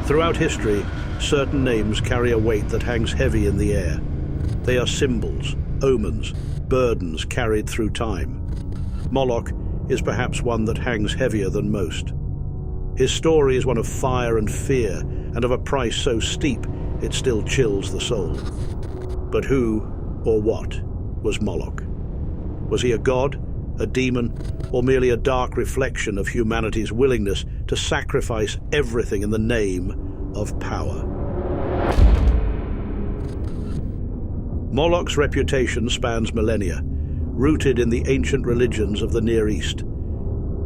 Throughout history, certain names carry a weight that hangs heavy in the air. They are symbols, omens, burdens carried through time. Moloch is perhaps one that hangs heavier than most. His story is one of fire and fear, and of a price so steep it still chills the soul. But who, or what, was Moloch? Was he a god, a demon, or merely a dark reflection of humanity's willingness to sacrifice everything in the name of power? Moloch's reputation spans millennia, rooted in the ancient religions of the Near East.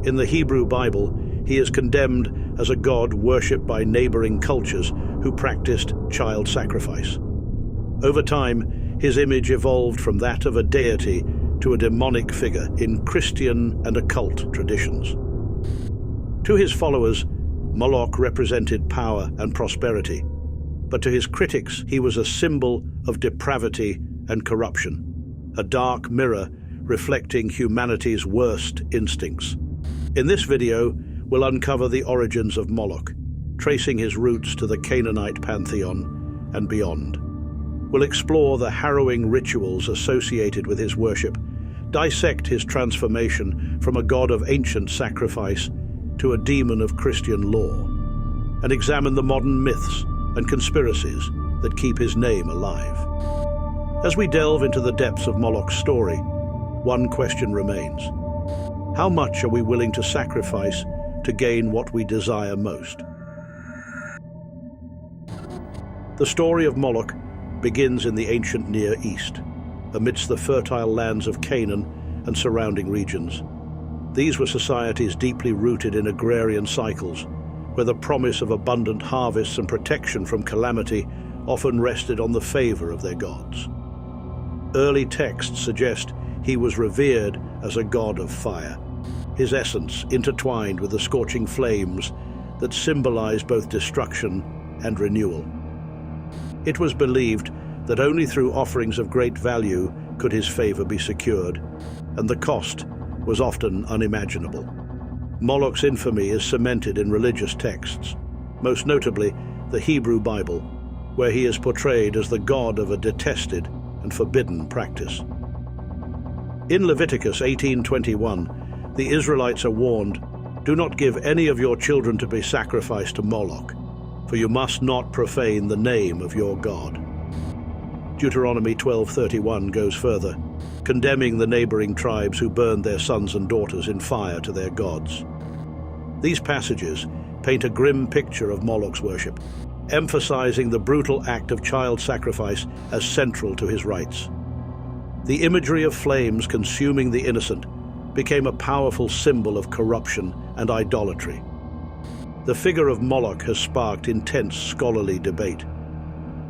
In the Hebrew Bible, he is condemned as a god worshipped by neighboring cultures who practiced child sacrifice. Over time, his image evolved from that of a deity to a demonic figure in Christian and occult traditions. To his followers, Moloch represented power and prosperity, but to his critics he was a symbol of depravity and corruption, a dark mirror reflecting humanity's worst instincts. In this video, we'll uncover the origins of Moloch, tracing his roots to the Canaanite pantheon and beyond. We'll explore the harrowing rituals associated with his worship, dissect his transformation from a god of ancient sacrifice to a demon of Christian law, and examine the modern myths and conspiracies that keep his name alive. As we delve into the depths of Moloch's story, one question remains. How much are we willing to sacrifice to gain what we desire most? The story of Moloch begins in the ancient Near East, amidst the fertile lands of Canaan and surrounding regions. These were societies deeply rooted in agrarian cycles, where the promise of abundant harvests and protection from calamity often rested on the favor of their gods. Early texts suggest he was revered as a god of fire, his essence intertwined with the scorching flames that symbolized both destruction and renewal. It was believed that only through offerings of great value could his favor be secured, and the cost was often unimaginable. Moloch's infamy is cemented in religious texts, most notably the Hebrew Bible, where he is portrayed as the god of a detested and forbidden practice. In Leviticus 18:21, the Israelites are warned, "Do not give any of your children to be sacrificed to Moloch, for you must not profane the name of your God." Deuteronomy 12:31 goes further, condemning the neighboring tribes who burned their sons and daughters in fire to their gods. These passages paint a grim picture of Moloch's worship, emphasizing the brutal act of child sacrifice as central to his rites. The imagery of flames consuming the innocent became a powerful symbol of corruption and idolatry. The figure of Moloch has sparked intense scholarly debate.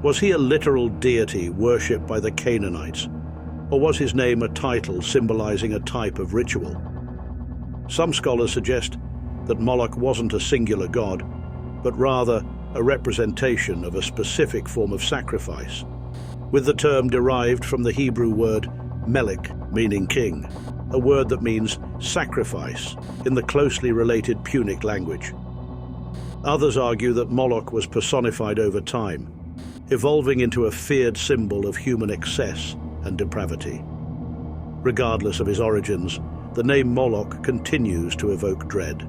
Was he a literal deity worshipped by the Canaanites, or was his name a title symbolizing a type of ritual? Some scholars suggest that Moloch wasn't a singular god, but rather a representation of a specific form of sacrifice, with the term derived from the Hebrew word melech, meaning king, a word that means sacrifice in the closely related Punic language. Others argue that Moloch was personified over time, evolving into a feared symbol of human excess and depravity. Regardless of his origins, the name Moloch continues to evoke dread,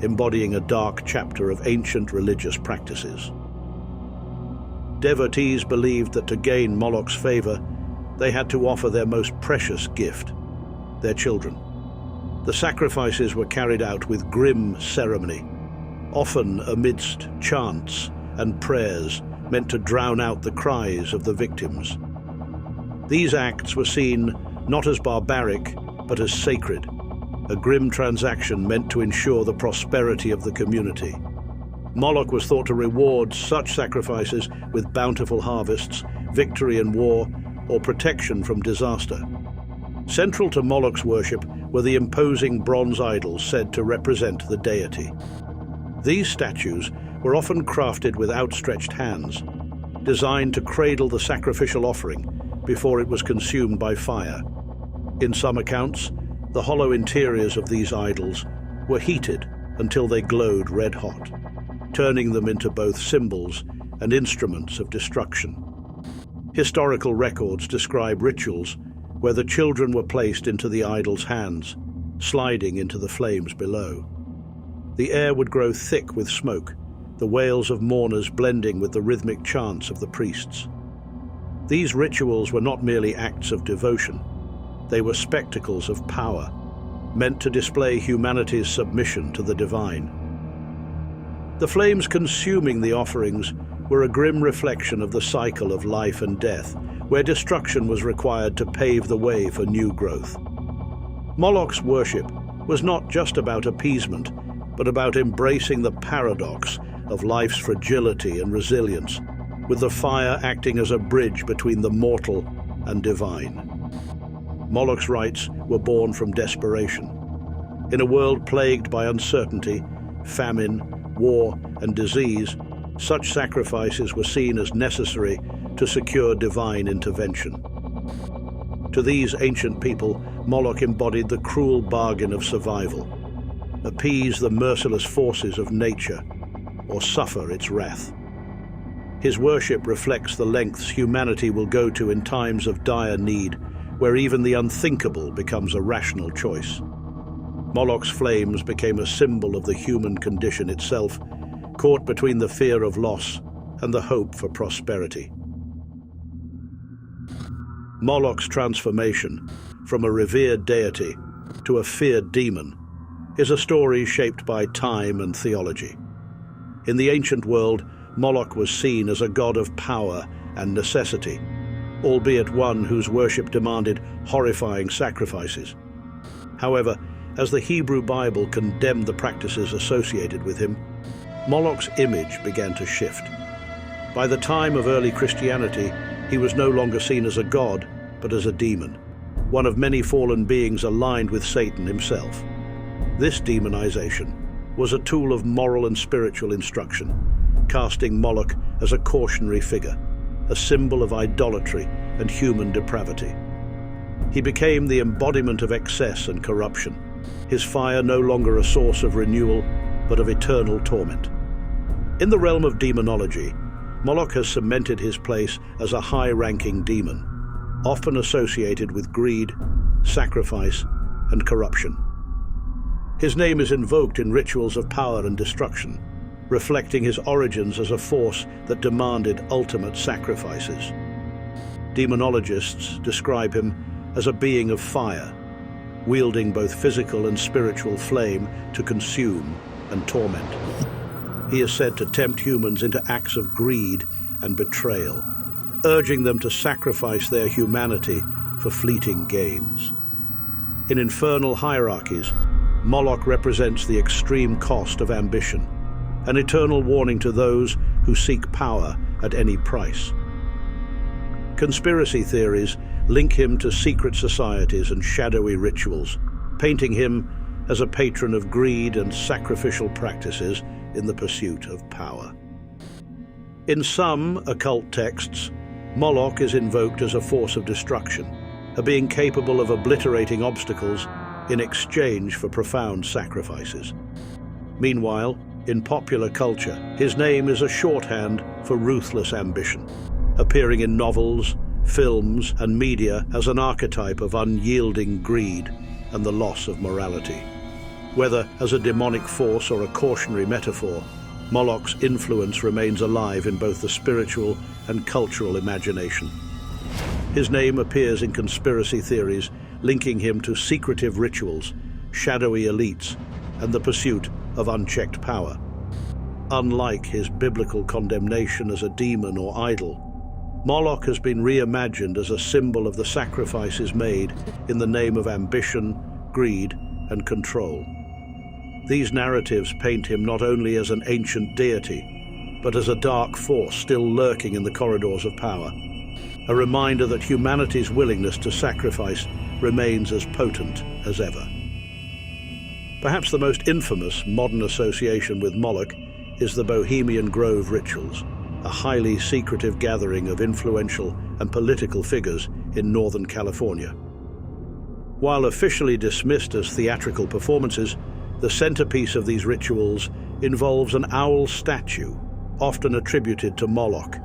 embodying a dark chapter of ancient religious practices. Devotees believed that to gain Moloch's favor, they had to offer their most precious gift, their children. The sacrifices were carried out with grim ceremony, often amidst chants and prayers meant to drown out the cries of the victims. These acts were seen not as barbaric, but as sacred, a grim transaction meant to ensure the prosperity of the community. Moloch was thought to reward such sacrifices with bountiful harvests, victory in war, or protection from disaster. Central to Moloch's worship were the imposing bronze idols said to represent the deity. These statues were often crafted with outstretched hands, designed to cradle the sacrificial offering before it was consumed by fire. In some accounts, the hollow interiors of these idols were heated until they glowed red-hot, turning them into both symbols and instruments of destruction. Historical records describe rituals where the children were placed into the idol's hands, sliding into the flames below. The air would grow thick with smoke, the wails of mourners blending with the rhythmic chants of the priests. These rituals were not merely acts of devotion. They were spectacles of power, meant to display humanity's submission to the divine. The flames consuming the offerings were a grim reflection of the cycle of life and death, where destruction was required to pave the way for new growth. Moloch's worship was not just about appeasement, but about embracing the paradox of life's fragility and resilience, with the fire acting as a bridge between the mortal and divine. Moloch's rites were born from desperation. In a world plagued by uncertainty, famine, war, and disease, such sacrifices were seen as necessary to secure divine intervention. To these ancient people, Moloch embodied the cruel bargain of survival: appease the merciless forces of nature, or suffer its wrath. His worship reflects the lengths humanity will go to in times of dire need, where even the unthinkable becomes a rational choice. Moloch's flames became a symbol of the human condition itself, caught between the fear of loss and the hope for prosperity. Moloch's transformation from a revered deity to a feared demon is a story shaped by time and theology. In the ancient world, Moloch was seen as a god of power and necessity, albeit one whose worship demanded horrifying sacrifices. However, as the Hebrew Bible condemned the practices associated with him, Moloch's image began to shift. By the time of early Christianity, he was no longer seen as a god, but as a demon, one of many fallen beings aligned with Satan himself. This demonization was a tool of moral and spiritual instruction, casting Moloch as a cautionary figure, a symbol of idolatry and human depravity. He became the embodiment of excess and corruption, his fire no longer a source of renewal, but of eternal torment. In the realm of demonology, Moloch has cemented his place as a high-ranking demon, often associated with greed, sacrifice, and corruption. His name is invoked in rituals of power and destruction, reflecting his origins as a force that demanded ultimate sacrifices. Demonologists describe him as a being of fire, wielding both physical and spiritual flame to consume and torment. He is said to tempt humans into acts of greed and betrayal, urging them to sacrifice their humanity for fleeting gains. In infernal hierarchies, Moloch represents the extreme cost of ambition, an eternal warning to those who seek power at any price. Conspiracy theories link him to secret societies and shadowy rituals, painting him as a patron of greed and sacrificial practices in the pursuit of power. In some occult texts, Moloch is invoked as a force of destruction, a being capable of obliterating obstacles in exchange for profound sacrifices. Meanwhile, in popular culture, his name is a shorthand for ruthless ambition, appearing in novels, films, and media as an archetype of unyielding greed and the loss of morality. Whether as a demonic force or a cautionary metaphor, Moloch's influence remains alive in both the spiritual and cultural imagination. His name appears in conspiracy theories, linking him to secretive rituals, shadowy elites, and the pursuit of unchecked power. Unlike his biblical condemnation as a demon or idol, Moloch has been reimagined as a symbol of the sacrifices made in the name of ambition, greed, and control. These narratives paint him not only as an ancient deity, but as a dark force still lurking in the corridors of power, a reminder that humanity's willingness to sacrifice remains as potent as ever. Perhaps the most infamous modern association with Moloch is the Bohemian Grove rituals, a highly secretive gathering of influential and political figures in Northern California. While officially dismissed as theatrical performances, the centerpiece of these rituals involves an owl statue, often attributed to Moloch,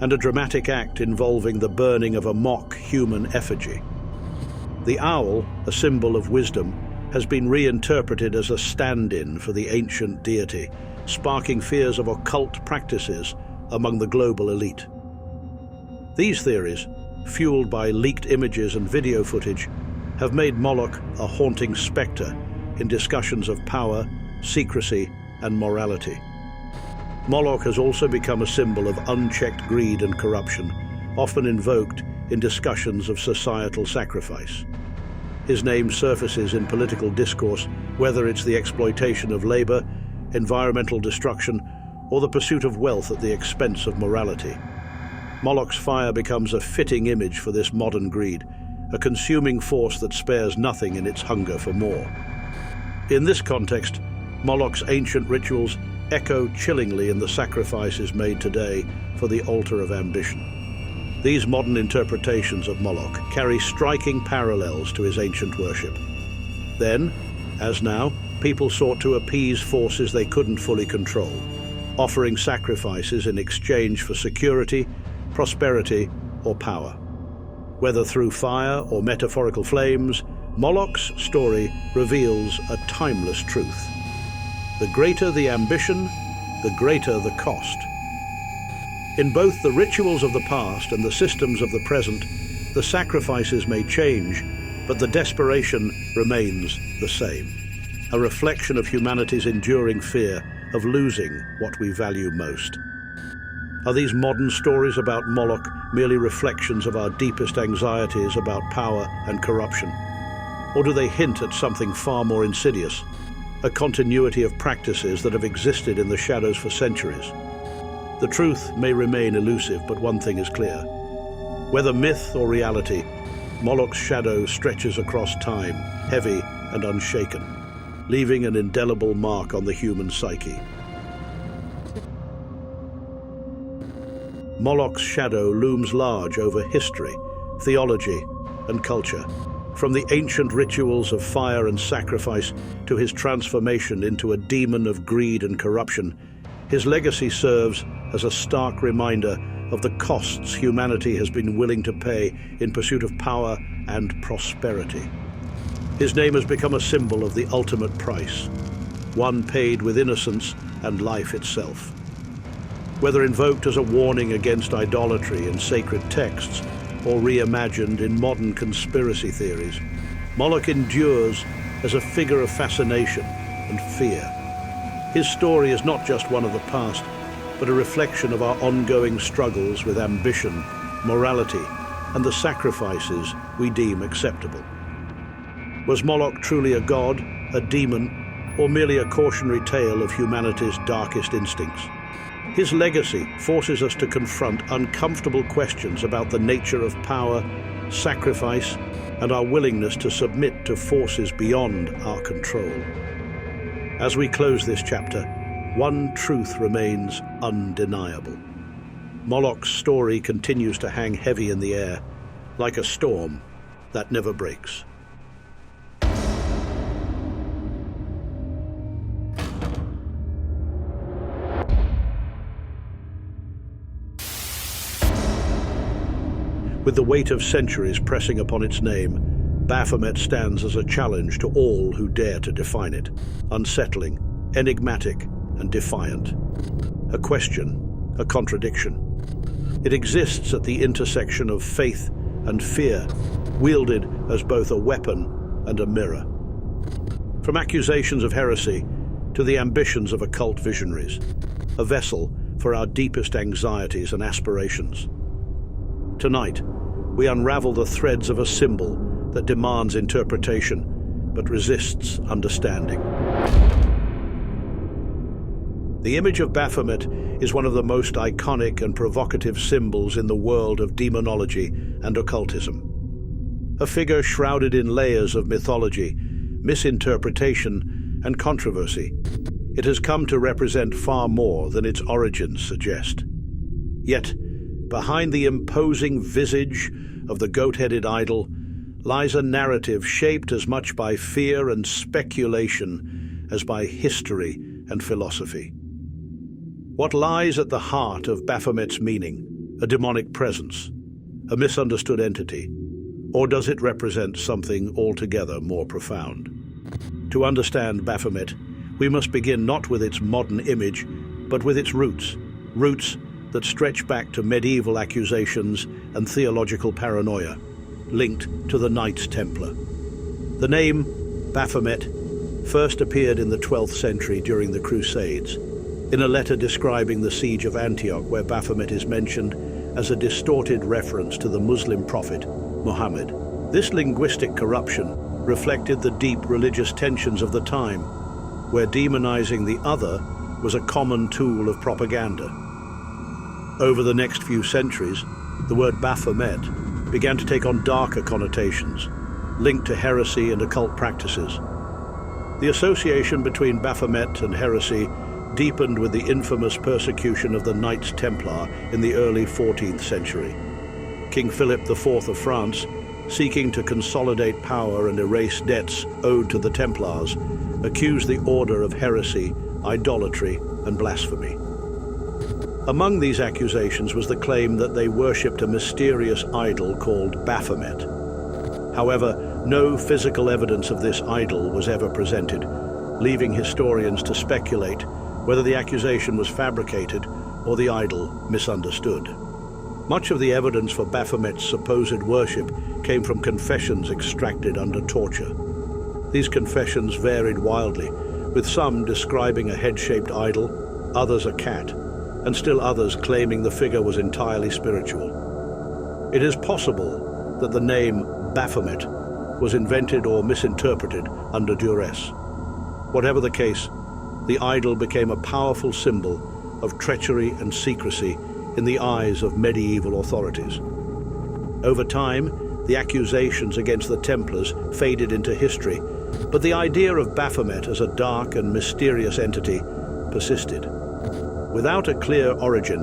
and a dramatic act involving the burning of a mock human effigy. The owl, a symbol of wisdom, has been reinterpreted as a stand-in for the ancient deity, sparking fears of occult practices among the global elite. These theories, fueled by leaked images and video footage, have made Moloch a haunting spectre in discussions of power, secrecy, and morality. Moloch has also become a symbol of unchecked greed and corruption, often invoked in discussions of societal sacrifice. His name surfaces in political discourse, whether it's the exploitation of labor, environmental destruction, or the pursuit of wealth at the expense of morality. Moloch's fire becomes a fitting image for this modern greed, a consuming force that spares nothing in its hunger for more. In this context, Moloch's ancient rituals echo chillingly in the sacrifices made today for the altar of ambition. These modern interpretations of Moloch carry striking parallels to his ancient worship. Then, as now, people sought to appease forces they couldn't fully control, offering sacrifices in exchange for security, prosperity, or power. Whether through fire or metaphorical flames, Moloch's story reveals a timeless truth. The greater the ambition, the greater the cost. In both the rituals of the past and the systems of the present, the sacrifices may change, but the desperation remains the same. A reflection of humanity's enduring fear of losing what we value most. Are these modern stories about Moloch merely reflections of our deepest anxieties about power and corruption? Or do they hint at something far more insidious, a continuity of practices that have existed in the shadows for centuries? The truth may remain elusive, but one thing is clear. Whether myth or reality, Moloch's shadow stretches across time, heavy and unshaken, leaving an indelible mark on the human psyche. Moloch's shadow looms large over history, theology, and culture, from the ancient rituals of fire and sacrifice to his transformation into a demon of greed and corruption. His legacy serves as a stark reminder of the costs humanity has been willing to pay in pursuit of power and prosperity. His name has become a symbol of the ultimate price, one paid with innocence and life itself. Whether invoked as a warning against idolatry in sacred texts or reimagined in modern conspiracy theories, Moloch endures as a figure of fascination and fear. His story is not just one of the past, but a reflection of our ongoing struggles with ambition, morality, and the sacrifices we deem acceptable. Was Moloch truly a god, a demon, or merely a cautionary tale of humanity's darkest instincts? His legacy forces us to confront uncomfortable questions about the nature of power, sacrifice, and our willingness to submit to forces beyond our control. As we close this chapter, one truth remains undeniable. Moloch's story continues to hang heavy in the air, like a storm that never breaks. With the weight of centuries pressing upon its name, Baphomet stands as a challenge to all who dare to define it, unsettling, enigmatic, and defiant. A question, a contradiction. It exists at the intersection of faith and fear, wielded as both a weapon and a mirror. From accusations of heresy to the ambitions of occult visionaries, a vessel for our deepest anxieties and aspirations. Tonight, we unravel the threads of a symbol that demands interpretation, but resists understanding. The image of Baphomet is one of the most iconic and provocative symbols in the world of demonology and occultism. A figure shrouded in layers of mythology, misinterpretation, and controversy, it has come to represent far more than its origins suggest. Yet, behind the imposing visage of the goat-headed idol lies a narrative shaped as much by fear and speculation as by history and philosophy. What lies at the heart of Baphomet's meaning? A demonic presence? A misunderstood entity? Or does it represent something altogether more profound? To understand Baphomet, we must begin not with its modern image, but with its roots that stretch back to medieval accusations and theological paranoia, linked to the Knights Templar. The name Baphomet first appeared in the 12th century during the Crusades, in a letter describing the siege of Antioch, where Baphomet is mentioned as a distorted reference to the Muslim prophet Muhammad. This linguistic corruption reflected the deep religious tensions of the time, where demonizing the other was a common tool of propaganda. Over the next few centuries, the word Baphomet began to take on darker connotations, linked to heresy and occult practices. The association between Baphomet and heresy deepened with the infamous persecution of the Knights Templar in the early 14th century. King Philip IV of France, seeking to consolidate power and erase debts owed to the Templars, accused the order of heresy, idolatry, and blasphemy. Among these accusations was the claim that they worshipped a mysterious idol called Baphomet. However, no physical evidence of this idol was ever presented, leaving historians to speculate whether the accusation was fabricated or the idol misunderstood. Much of the evidence for Baphomet's supposed worship came from confessions extracted under torture. These confessions varied wildly, with some describing a head-shaped idol, others a cat, and still others claiming the figure was entirely spiritual. It is possible that the name Baphomet was invented or misinterpreted under duress. Whatever the case, the idol became a powerful symbol of treachery and secrecy in the eyes of medieval authorities. Over time, the accusations against the Templars faded into history, but the idea of Baphomet as a dark and mysterious entity persisted. Without a clear origin,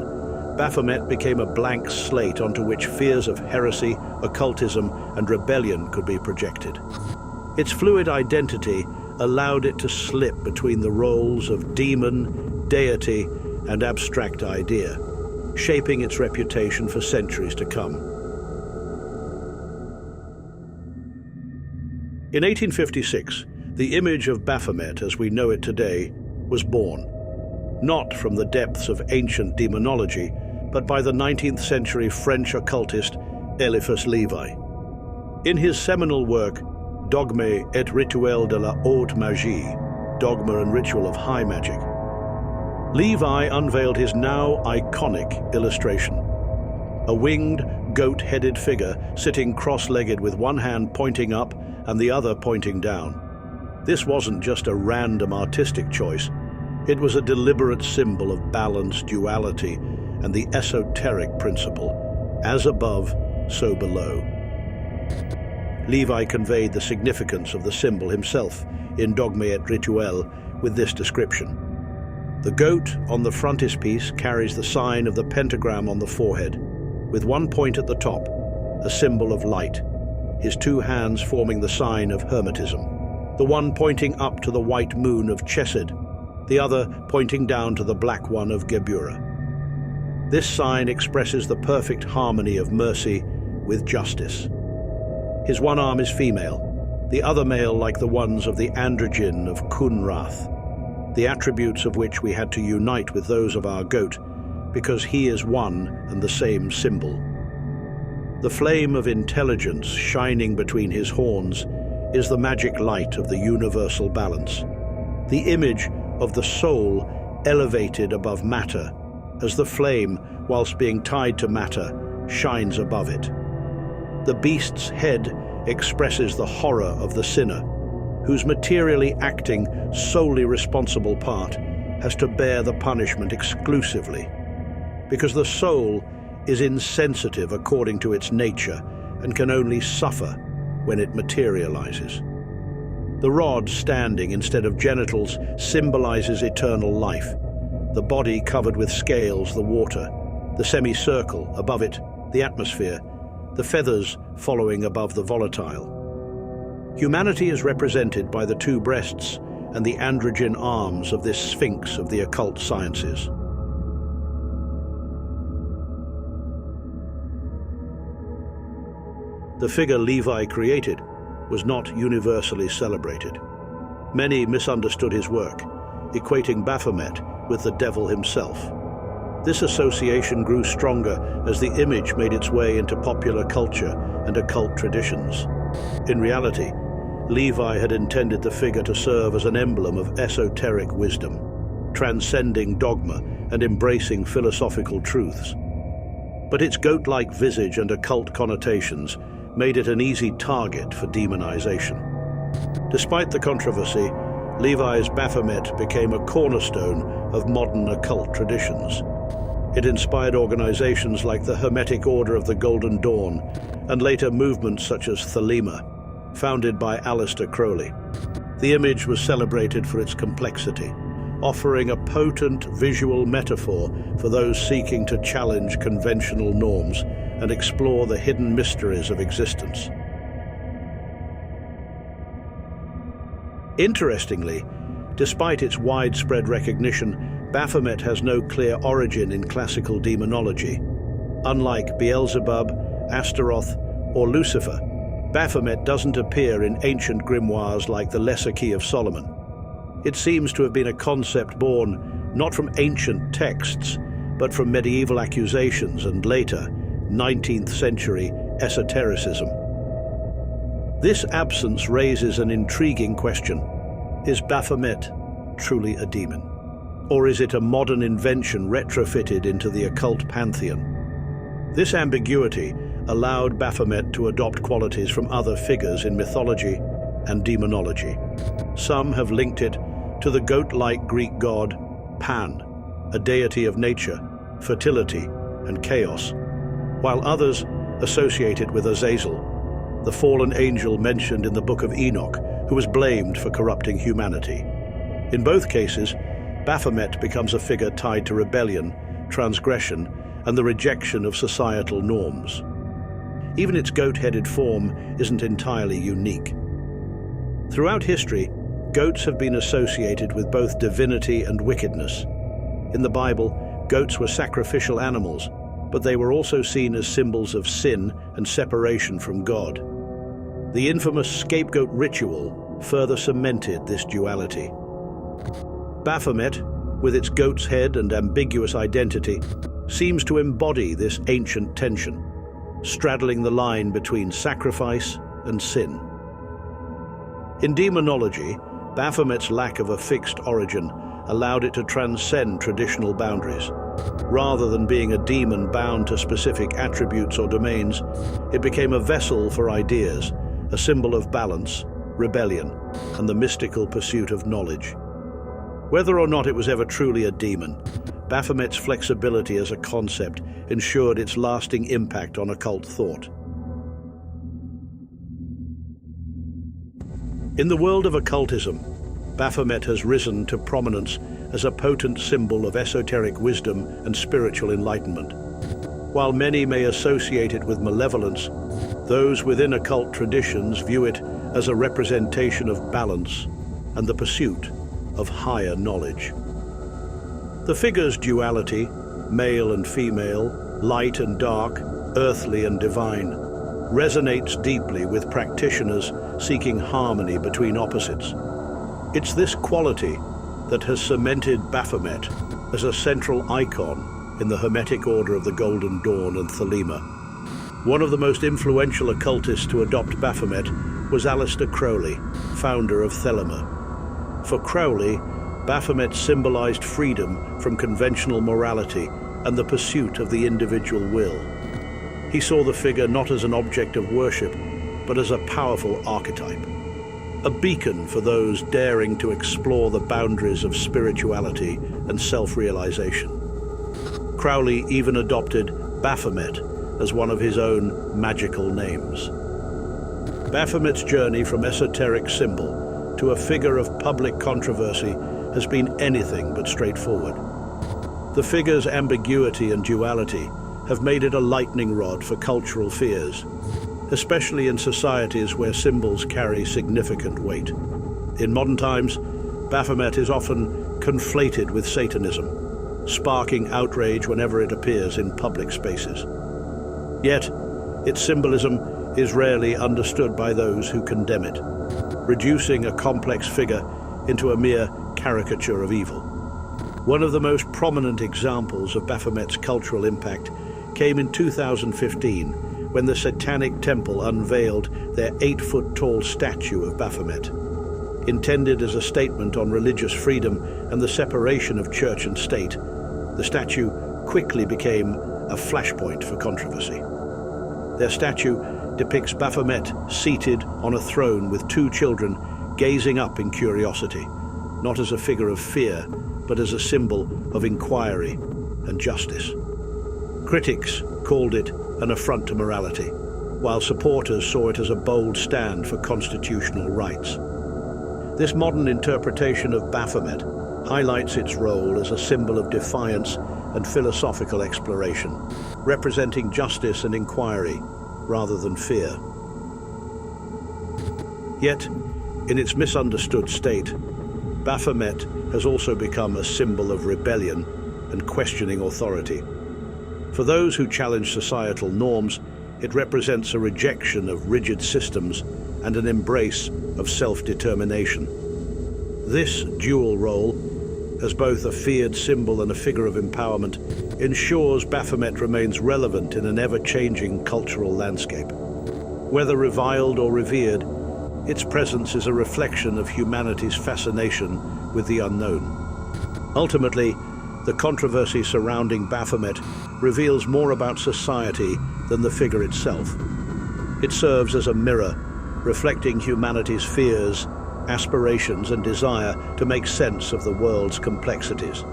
Baphomet became a blank slate onto which fears of heresy, occultism, and rebellion could be projected. Its fluid identity allowed it to slip between the roles of demon, deity, and abstract idea, shaping its reputation for centuries to come. In 1856, the image of Baphomet as we know it today was born, not from the depths of ancient demonology, but by the 19th century French occultist Eliphas Levi. In his seminal work, Dogme et rituel de la haute magie, Dogma and Ritual of High Magic, Levi unveiled his now iconic illustration. A winged, goat-headed figure sitting cross-legged with one hand pointing up and the other pointing down. This wasn't just a random artistic choice. It was a deliberate symbol of balance, duality, and the esoteric principle, as above, so below. Levi conveyed the significance of the symbol himself in Dogme et Rituel with this description. The goat on the frontispiece carries the sign of the pentagram on the forehead, with one point at the top, a symbol of light, his two hands forming the sign of Hermetism, the one pointing up to the white moon of Chesed, the other pointing down to the black one of Geburah. This sign expresses the perfect harmony of mercy with justice. His one arm is female, the other male like the ones of the androgen of Kunrath, the attributes of which we had to unite with those of our goat, because he is one and the same symbol. The flame of intelligence shining between his horns is the magic light of the universal balance, the image of the soul elevated above matter, as the flame, whilst being tied to matter, shines above it. The beast's head expresses the horror of the sinner, whose materially acting, solely responsible part has to bear the punishment exclusively, because the soul is insensitive according to its nature and can only suffer when it materializes. The rod standing instead of genitals symbolizes eternal life, the body covered with scales, the water, the semicircle above it, the atmosphere, the feathers following above the volatile. Humanity is represented by the two breasts and the androgyne arms of this sphinx of the occult sciences. The figure Levi created was not universally celebrated. Many misunderstood his work, equating Baphomet with the devil himself. This association grew stronger as the image made its way into popular culture and occult traditions. In reality, Levi had intended the figure to serve as an emblem of esoteric wisdom, transcending dogma and embracing philosophical truths. But its goat-like visage and occult connotations made it an easy target for demonization. Despite the controversy, Levi's Baphomet became a cornerstone of modern occult traditions. It inspired organizations like the Hermetic Order of the Golden Dawn and later movements such as Thelema, founded by Aleister Crowley. The image was celebrated for its complexity, offering a potent visual metaphor for those seeking to challenge conventional norms and explore the hidden mysteries of existence. Interestingly, despite its widespread recognition, Baphomet has no clear origin in classical demonology. Unlike Beelzebub, Astaroth, or Lucifer, Baphomet doesn't appear in ancient grimoires like the Lesser Key of Solomon. It seems to have been a concept born not from ancient texts, but from medieval accusations and later, 19th century esotericism. This absence raises an intriguing question. Is Baphomet truly a demon? Or is it a modern invention retrofitted into the occult pantheon? This ambiguity allowed Baphomet to adopt qualities from other figures in mythology and demonology. Some have linked it to the goat-like Greek god Pan, a deity of nature, fertility, and chaos, while others associate it with Azazel, the fallen angel mentioned in the Book of Enoch, who was blamed for corrupting humanity. In both cases, Baphomet becomes a figure tied to rebellion, transgression, and the rejection of societal norms. Even its goat-headed form isn't entirely unique. Throughout history, goats have been associated with both divinity and wickedness. In the Bible, goats were sacrificial animals, but they were also seen as symbols of sin and separation from God. The infamous scapegoat ritual further cemented this duality. Baphomet, with its goat's head and ambiguous identity, seems to embody this ancient tension, straddling the line between sacrifice and sin. In demonology, Baphomet's lack of a fixed origin allowed it to transcend traditional boundaries. Rather than being a demon bound to specific attributes or domains, it became a vessel for ideas, a symbol of balance, rebellion, and the mystical pursuit of knowledge. Whether or not it was ever truly a demon, Baphomet's flexibility as a concept ensured its lasting impact on occult thought. In the world of occultism, Baphomet has risen to prominence as a potent symbol of esoteric wisdom and spiritual enlightenment. While many may associate it with malevolence, those within occult traditions view it as a representation of balance and the pursuit of higher knowledge. The figure's duality, male and female, light and dark, earthly and divine, resonates deeply with practitioners seeking harmony between opposites. It's this quality that has cemented Baphomet as a central icon in the Hermetic Order of the Golden Dawn and Thelema. One of the most influential occultists to adopt Baphomet was Aleister Crowley, founder of Thelema. For Crowley, Baphomet symbolized freedom from conventional morality and the pursuit of the individual will. He saw the figure not as an object of worship, but as a powerful archetype, a beacon for those daring to explore the boundaries of spirituality and self-realization. Crowley even adopted Baphomet as one of his own magical names. Baphomet's journey from esoteric symbol to a figure of public controversy has been anything but straightforward. The figure's ambiguity and duality have made it a lightning rod for cultural fears, especially in societies where symbols carry significant weight. In modern times, Baphomet is often conflated with Satanism, sparking outrage whenever it appears in public spaces. Yet, its symbolism is rarely understood by those who condemn it, reducing a complex figure into a mere caricature of evil. One of the most prominent examples of Baphomet's cultural impact came in 2015, when the Satanic Temple unveiled their 8-foot-tall statue of Baphomet. Intended as a statement on religious freedom and the separation of church and state, the statue quickly became a flashpoint for controversy. Their statue depicts Baphomet seated on a throne with 2 children gazing up in curiosity, not as a figure of fear, but as a symbol of inquiry and justice. Critics called it an affront to morality, while supporters saw it as a bold stand for constitutional rights. This modern interpretation of Baphomet highlights its role as a symbol of defiance and philosophical exploration, representing justice and inquiry rather than fear. Yet, in its misunderstood state, Baphomet has also become a symbol of rebellion and questioning authority. For those who challenge societal norms, it represents a rejection of rigid systems and an embrace of self-determination. This dual role, as both a feared symbol and a figure of empowerment, ensures Baphomet remains relevant in an ever-changing cultural landscape. Whether reviled or revered, its presence is a reflection of humanity's fascination with the unknown. Ultimately, the controversy surrounding Baphomet reveals more about society than the figure itself. It serves as a mirror, reflecting humanity's fears, aspirations, and desire to make sense of the world's complexities.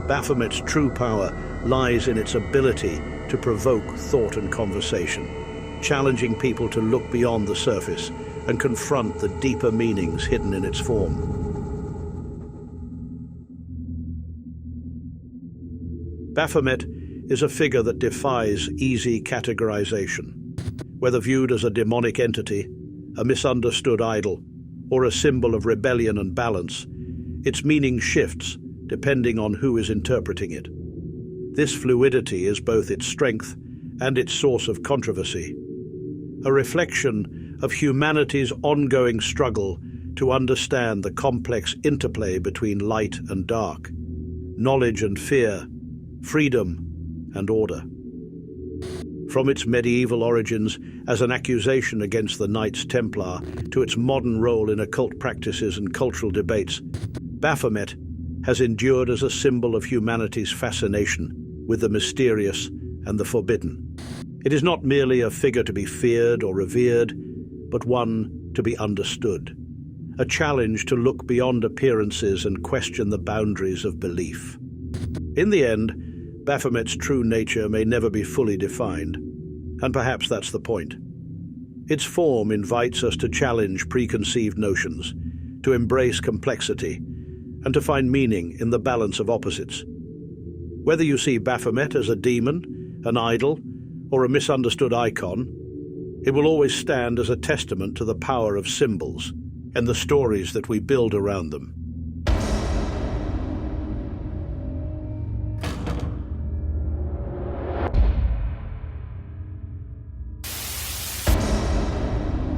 Baphomet's true power lies in its ability to provoke thought and conversation, challenging people to look beyond the surface and confront the deeper meanings hidden in its form. Baphomet is a figure that defies easy categorization. Whether viewed as a demonic entity, a misunderstood idol, or a symbol of rebellion and balance, its meaning shifts depending on who is interpreting it. This fluidity is both its strength and its source of controversy, a reflection of humanity's ongoing struggle to understand the complex interplay between light and dark, knowledge and fear, freedom and order. From its medieval origins as an accusation against the Knights Templar to its modern role in occult practices and cultural debates, Baphomet has endured as a symbol of humanity's fascination with the mysterious and the forbidden. It is not merely a figure to be feared or revered, but one to be understood, a challenge to look beyond appearances and question the boundaries of belief. In the end, Baphomet's true nature may never be fully defined, and perhaps that's the point. Its form invites us to challenge preconceived notions, to embrace complexity, and to find meaning in the balance of opposites. Whether you see Baphomet as a demon, an idol, or a misunderstood icon, it will always stand as a testament to the power of symbols and the stories that we build around them.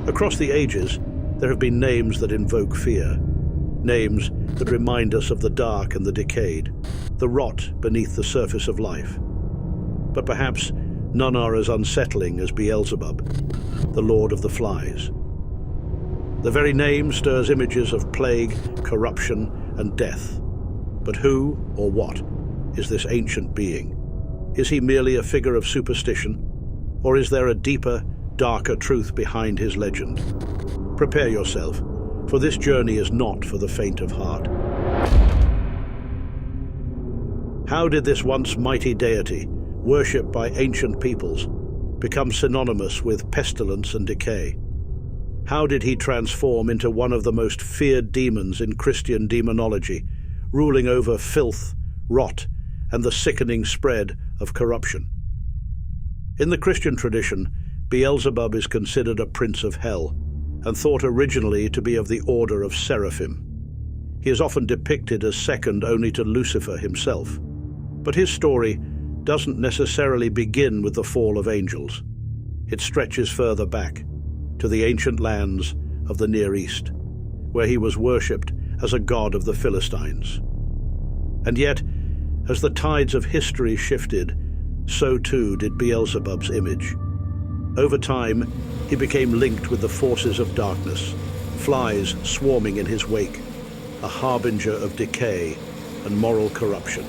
Across the ages, there have been names that invoke fear, names that remind us of the dark and the decayed, the rot beneath the surface of life. But perhaps none are as unsettling as Beelzebub, the Lord of the Flies. The very name stirs images of plague, corruption, and death. But who or what is this ancient being? Is he merely a figure of superstition, or is there a deeper, darker truth behind his legend? Prepare yourself, for this journey is not for the faint of heart. How did this once mighty deity, worshipped by ancient peoples, become synonymous with pestilence and decay? How did he transform into one of the most feared demons in Christian demonology, ruling over filth, rot, and the sickening spread of corruption. In the Christian tradition, Beelzebub is considered a prince of hell, and thought originally to be of the order of seraphim. He is often depicted as second only to Lucifer himself. But his story doesn't necessarily begin with the fall of angels. It stretches further back, to the ancient lands of the Near East, where he was worshipped as a god of the Philistines. And yet, as the tides of history shifted, so too did Beelzebub's image. Over time, he became linked with the forces of darkness, flies swarming in his wake, a harbinger of decay and moral corruption.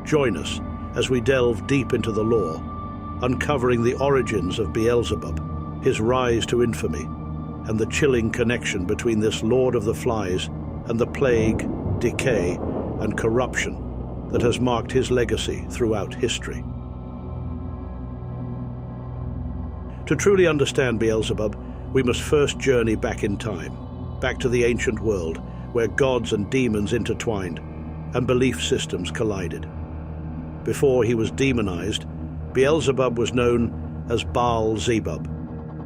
Join us as we delve deep into the lore, uncovering the origins of Beelzebub, his rise to infamy, and the chilling connection between this Lord of the Flies and the plague, decay, and corruption that has marked his legacy throughout history. To truly understand Beelzebub, we must first journey back in time, back to the ancient world, where gods and demons intertwined and belief systems collided. Before he was demonized, Beelzebub was known as Baal-zebub,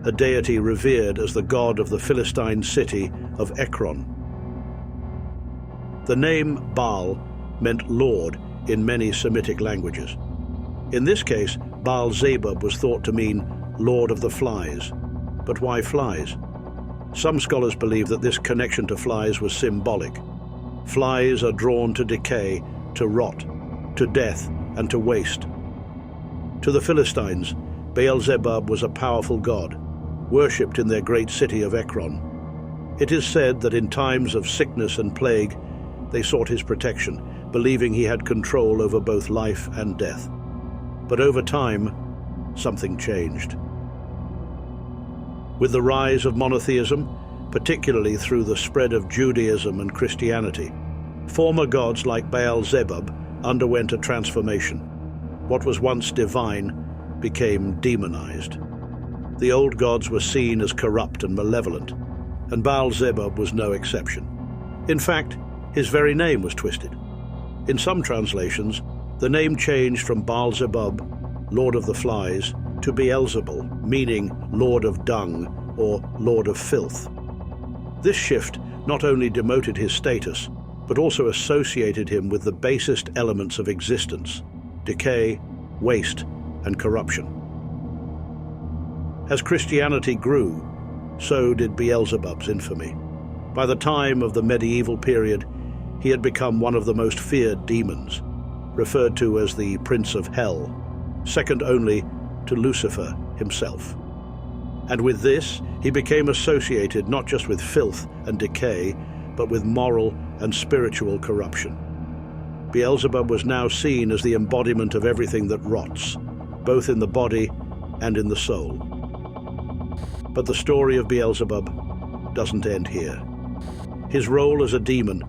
a deity revered as the god of the Philistine city of Ekron. The name Baal meant Lord in many Semitic languages. In this case, Baal-zebub was thought to mean Lord of the Flies. But why flies? Some scholars believe that this connection to flies was symbolic. Flies are drawn to decay, to rot, to death, and to waste. To the Philistines, Beelzebub was a powerful god, worshipped in their great city of Ekron. It is said that in times of sickness and plague, they sought his protection, believing he had control over both life and death. But over time, something changed. With the rise of monotheism, particularly through the spread of Judaism and Christianity, former gods like Baal-zebub underwent a transformation. What was once divine became demonized. The old gods were seen as corrupt and malevolent, and Baal-zebub was no exception. In fact, his very name was twisted. In some translations, the name changed from Baal-zebub, Lord of the Flies, to Beelzebul, meaning Lord of Dung or Lord of Filth. This shift not only demoted his status, but also associated him with the basest elements of existence: decay, waste, and corruption. As Christianity grew, so did Beelzebub's infamy. By the time of the medieval period, he had become one of the most feared demons, referred to as the Prince of Hell, second only to Lucifer himself. And with this, he became associated not just with filth and decay, but with moral and spiritual corruption. Beelzebub was now seen as the embodiment of everything that rots, both in the body and in the soul. But the story of Beelzebub doesn't end here. His role as a demon,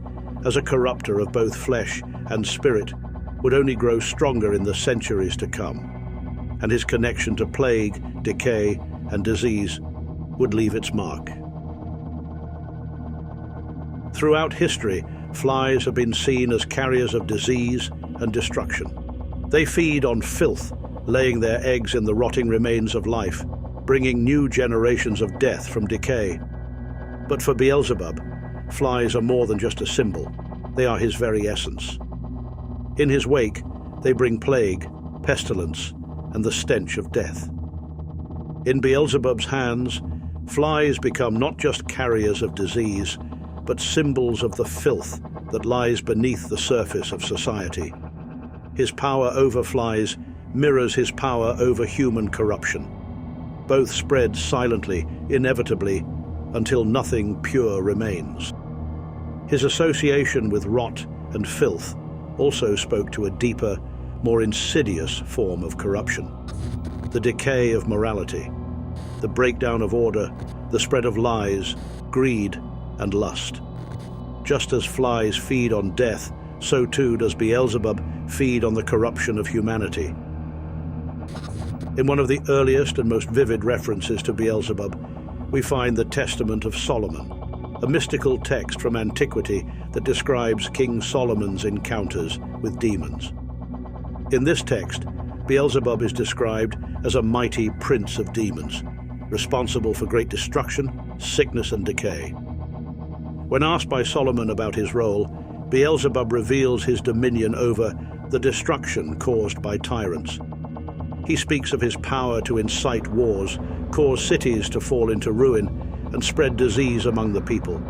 as a corrupter of both flesh and spirit, would only grow stronger in the centuries to come, and his connection to plague, decay, and disease would leave its mark. Throughout history, flies have been seen as carriers of disease and destruction. They feed on filth, laying their eggs in the rotting remains of life, bringing new generations of death from decay. But for Beelzebub, flies are more than just a symbol. They are his very essence. In his wake, they bring plague, pestilence, and the stench of death. In Beelzebub's hands, flies become not just carriers of disease, but symbols of the filth that lies beneath the surface of society. His power over flies mirrors his power over human corruption. Both spread silently, inevitably, until nothing pure remains. His association with rot and filth also spoke to a deeper, more insidious form of corruption: the decay of morality, the breakdown of order, the spread of lies, greed, and lust. Just as flies feed on death, so too does Beelzebub feed on the corruption of humanity. In one of the earliest and most vivid references to Beelzebub, we find the Testament of Solomon, a mystical text from antiquity that describes King Solomon's encounters with demons. In this text, Beelzebub is described as a mighty prince of demons, responsible for great destruction, sickness, and decay. When asked by Solomon about his role, Beelzebub reveals his dominion over the destruction caused by tyrants. He speaks of his power to incite wars, cause cities to fall into ruin, and spread disease among the people.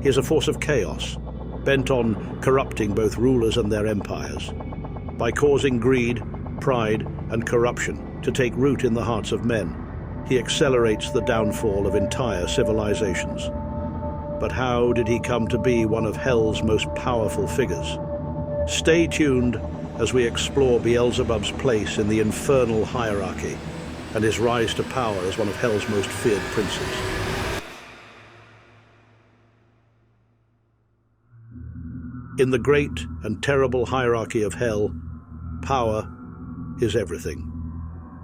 He is a force of chaos, bent on corrupting both rulers and their empires. By causing greed, pride, and corruption to take root in the hearts of men, he accelerates the downfall of entire civilizations. But how did he come to be one of hell's most powerful figures? Stay tuned as we explore Beelzebub's place in the infernal hierarchy and his rise to power as one of hell's most feared princes. In the great and terrible hierarchy of hell, power is everything.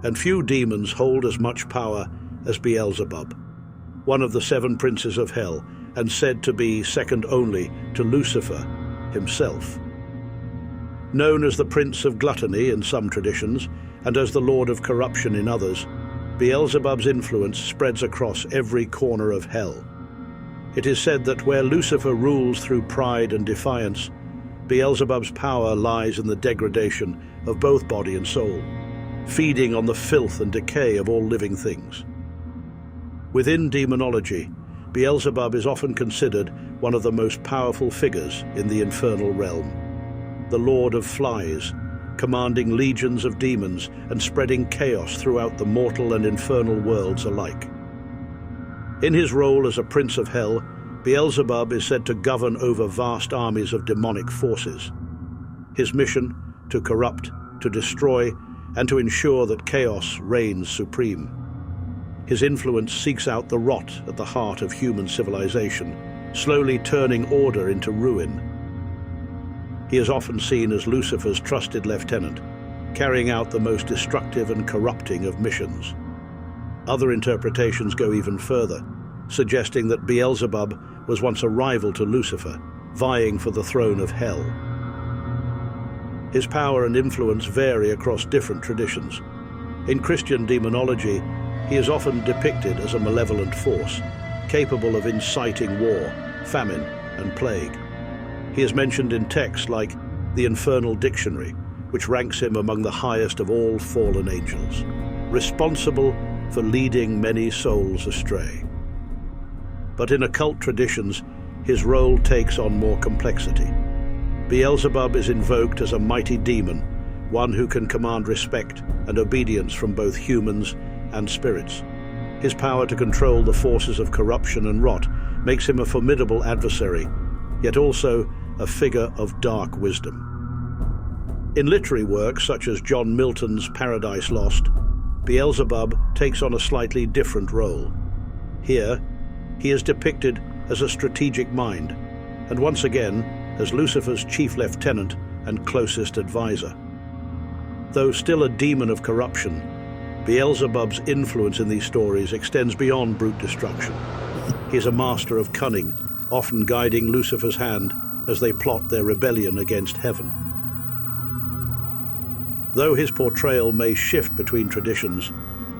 And few demons hold as much power as Beelzebub, one of the 7 princes of hell, and said to be second only to Lucifer himself. Known as the Prince of Gluttony in some traditions, and as the Lord of Corruption in others, Beelzebub's influence spreads across every corner of hell. It is said that where Lucifer rules through pride and defiance, Beelzebub's power lies in the degradation of both body and soul, feeding on the filth and decay of all living things. Within demonology, Beelzebub is often considered one of the most powerful figures in the infernal realm. The Lord of Flies, commanding legions of demons and spreading chaos throughout the mortal and infernal worlds alike. In his role as a prince of hell, Beelzebub is said to govern over vast armies of demonic forces. His mission: to corrupt, to destroy, and to ensure that chaos reigns supreme. His influence seeks out the rot at the heart of human civilization, slowly turning order into ruin. He is often seen as Lucifer's trusted lieutenant, carrying out the most destructive and corrupting of missions. Other interpretations go even further, suggesting that Beelzebub was once a rival to Lucifer, vying for the throne of hell. His power and influence vary across different traditions. In Christian demonology, he is often depicted as a malevolent force, capable of inciting war, famine, and plague. He is mentioned in texts like the Infernal Dictionary, which ranks him among the highest of all fallen angels, responsible for leading many souls astray. But in occult traditions, his role takes on more complexity. Beelzebub is invoked as a mighty demon, one who can command respect and obedience from both humans and spirits. His power to control the forces of corruption and rot makes him a formidable adversary, yet also a figure of dark wisdom. In literary works such as John Milton's Paradise Lost, Beelzebub takes on a slightly different role. Here, he is depicted as a strategic mind, and once again as Lucifer's chief lieutenant and closest advisor. Though still a demon of corruption, Beelzebub's influence in these stories extends beyond brute destruction. He is a master of cunning, often guiding Lucifer's hand as they plot their rebellion against heaven. Though his portrayal may shift between traditions,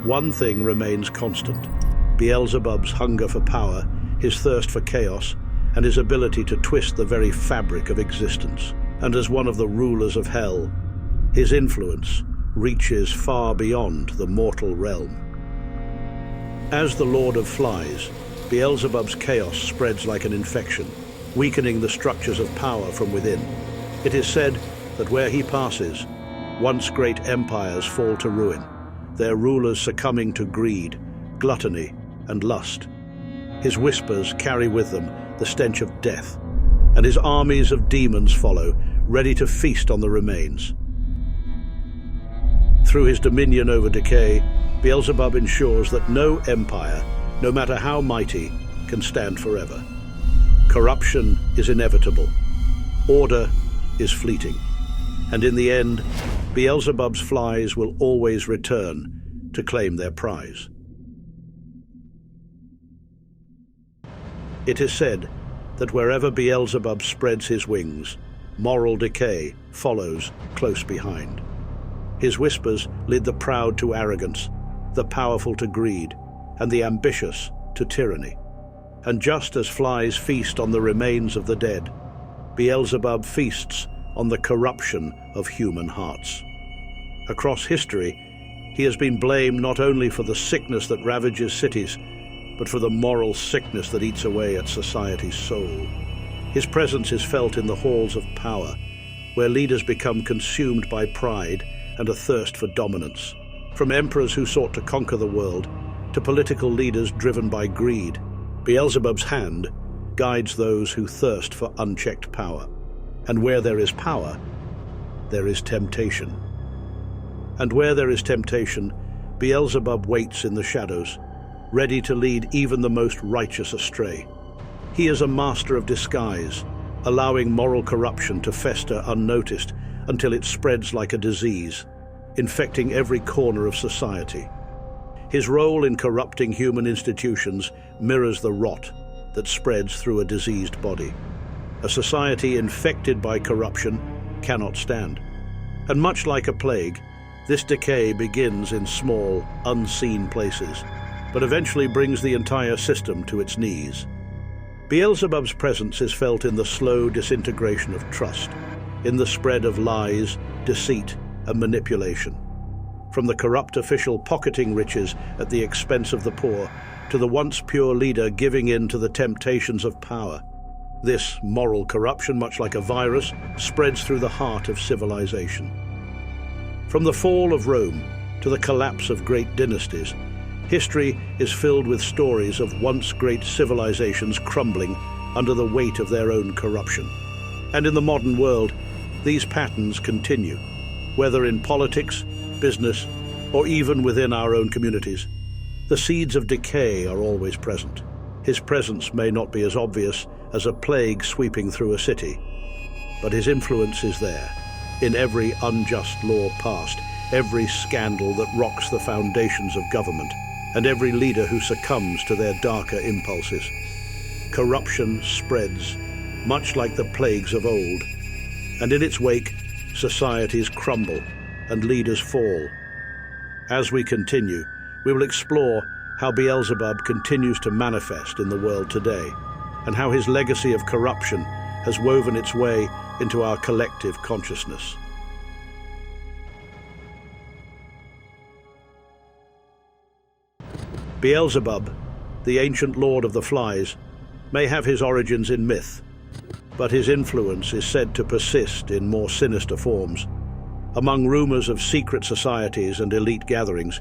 one thing remains constant: Beelzebub's hunger for power, his thirst for chaos, and his ability to twist the very fabric of existence. And as one of the rulers of hell, his influence reaches far beyond the mortal realm. As the Lord of Flies, Beelzebub's chaos spreads like an infection, weakening the structures of power from within. It is said that where he passes, once great empires fall to ruin, their rulers succumbing to greed, gluttony, and lust. His whispers carry with them the stench of death, and his armies of demons follow, ready to feast on the remains. Through his dominion over decay, Beelzebub ensures that no empire, no matter how mighty, can stand forever. Corruption is inevitable. Order is fleeting. And in the end, Beelzebub's flies will always return to claim their prize. It is said that wherever Beelzebub spreads his wings, moral decay follows close behind. His whispers lead the proud to arrogance, the powerful to greed, and the ambitious to tyranny. And just as flies feast on the remains of the dead, Beelzebub feasts on the corruption of human hearts. Across history, he has been blamed not only for the sickness that ravages cities, but for the moral sickness that eats away at society's soul. His presence is felt in the halls of power, where leaders become consumed by pride and a thirst for dominance. From emperors who sought to conquer the world, to political leaders driven by greed, Beelzebub's hand guides those who thirst for unchecked power. And where there is power, there is temptation. And where there is temptation, Beelzebub waits in the shadows, ready to lead even the most righteous astray. He is a master of disguise, allowing moral corruption to fester unnoticed until it spreads like a disease, infecting every corner of society. His role in corrupting human institutions mirrors the rot that spreads through a diseased body. A society infected by corruption cannot stand. And much like a plague, this decay begins in small, unseen places, but eventually brings the entire system to its knees. Beelzebub's presence is felt in the slow disintegration of trust, in the spread of lies, deceit, and manipulation. From the corrupt official pocketing riches at the expense of the poor, to the once pure leader giving in to the temptations of power. This moral corruption, much like a virus, spreads through the heart of civilization. From the fall of Rome to the collapse of great dynasties, history is filled with stories of once great civilizations crumbling under the weight of their own corruption. And in the modern world, these patterns continue, whether in politics, business, or even within our own communities. The seeds of decay are always present. His presence may not be as obvious as a plague sweeping through a city, but his influence is there, in every unjust law passed, every scandal that rocks the foundations of government, and every leader who succumbs to their darker impulses. Corruption spreads, much like the plagues of old, and in its wake, societies crumble and leaders fall. As we continue, we will explore how Beelzebub continues to manifest in the world today, and how his legacy of corruption has woven its way into our collective consciousness. Beelzebub, the ancient lord of the flies, may have his origins in myth, but his influence is said to persist in more sinister forms. Among rumors of secret societies and elite gatherings,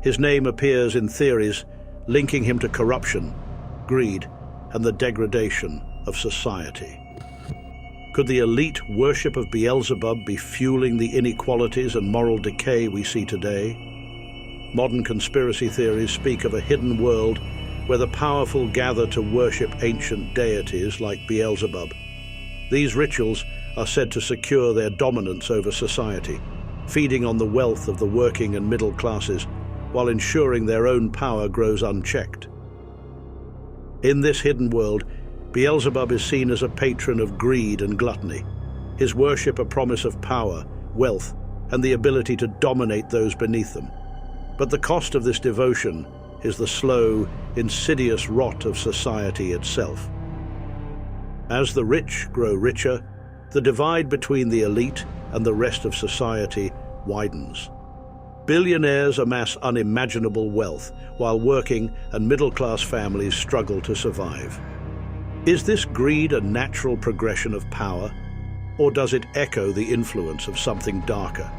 his name appears in theories linking him to corruption, greed, and the degradation of society. Could the elite worship of Beelzebub be fueling the inequalities and moral decay we see today? Modern conspiracy theories speak of a hidden world where the powerful gather to worship ancient deities like Beelzebub. These rituals are said to secure their dominance over society, feeding on the wealth of the working and middle classes, while ensuring their own power grows unchecked. In this hidden world, Beelzebub is seen as a patron of greed and gluttony, his worship a promise of power, wealth, and the ability to dominate those beneath them. But the cost of this devotion is the slow, insidious rot of society itself. As the rich grow richer, the divide between the elite and the rest of society widens. Billionaires amass unimaginable wealth, while working and middle-class families struggle to survive. Is this greed a natural progression of power, or does it echo the influence of something darker?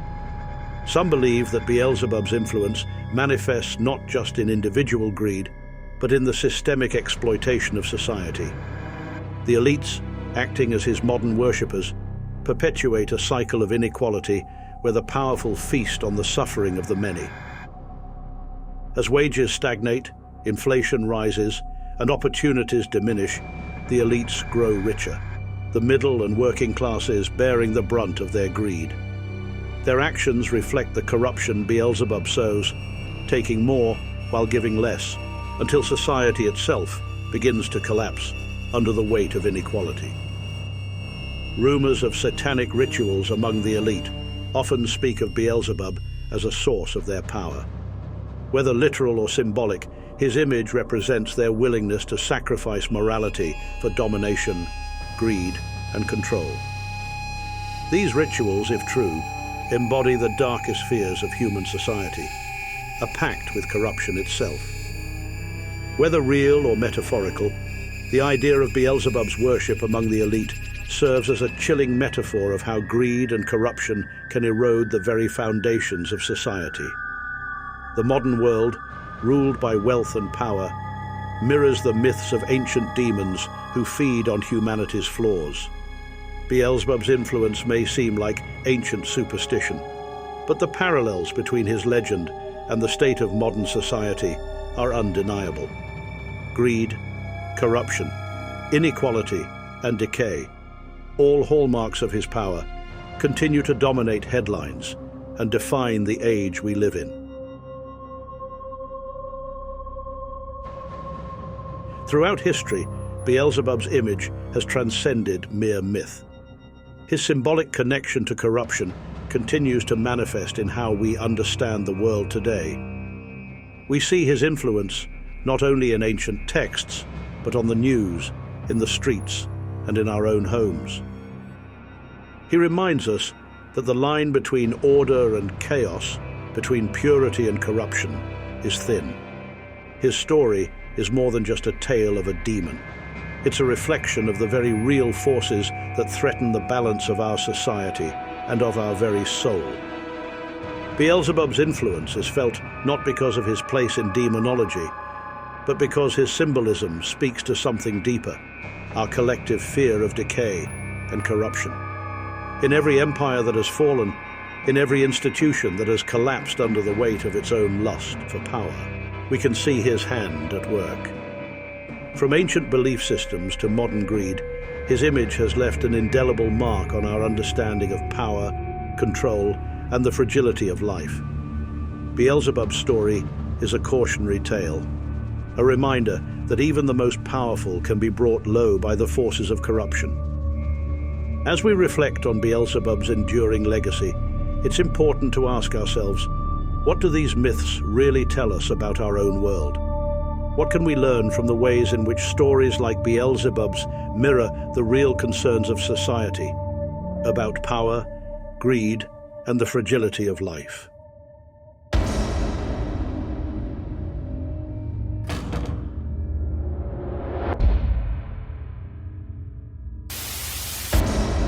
Some believe that Beelzebub's influence manifests not just in individual greed, but in the systemic exploitation of society. The elites, acting as his modern worshippers, perpetuate a cycle of inequality where the powerful feast on the suffering of the many. As wages stagnate, inflation rises, and opportunities diminish, the elites grow richer, the middle and working classes bearing the brunt of their greed. Their actions reflect the corruption Beelzebub sows, taking more while giving less, until society itself begins to collapse under the weight of inequality. Rumors of satanic rituals among the elite often speak of Beelzebub as a source of their power. Whether literal or symbolic, his image represents their willingness to sacrifice morality for domination, greed, and control. These rituals, if true, embody the darkest fears of human society, a pact with corruption itself. Whether real or metaphorical, the idea of Beelzebub's worship among the elite serves as a chilling metaphor of how greed and corruption can erode the very foundations of society. The modern world, ruled by wealth and power, mirrors the myths of ancient demons who feed on humanity's flaws. Beelzebub's influence may seem like ancient superstition, but the parallels between his legend and the state of modern society are undeniable. Greed, corruption, inequality, and decay, all hallmarks of his power, continue to dominate headlines and define the age we live in. Throughout history, Beelzebub's image has transcended mere myth. His symbolic connection to corruption continues to manifest in how we understand the world today. We see his influence not only in ancient texts, but on the news, in the streets, and in our own homes. He reminds us that the line between order and chaos, between purity and corruption, is thin. His story is more than just a tale of a demon. It's a reflection of the very real forces that threaten the balance of our society and of our very soul. Beelzebub's influence is felt not because of his place in demonology, but because his symbolism speaks to something deeper, our collective fear of decay and corruption. In every empire that has fallen, in every institution that has collapsed under the weight of its own lust for power, we can see his hand at work. From ancient belief systems to modern greed, his image has left an indelible mark on our understanding of power, control, and the fragility of life. Beelzebub's story is a cautionary tale, a reminder that even the most powerful can be brought low by the forces of corruption. As we reflect on Beelzebub's enduring legacy, it's important to ask ourselves, what do these myths really tell us about our own world? What can we learn from the ways in which stories like Beelzebub's mirror the real concerns of society, about power, greed, and the fragility of life?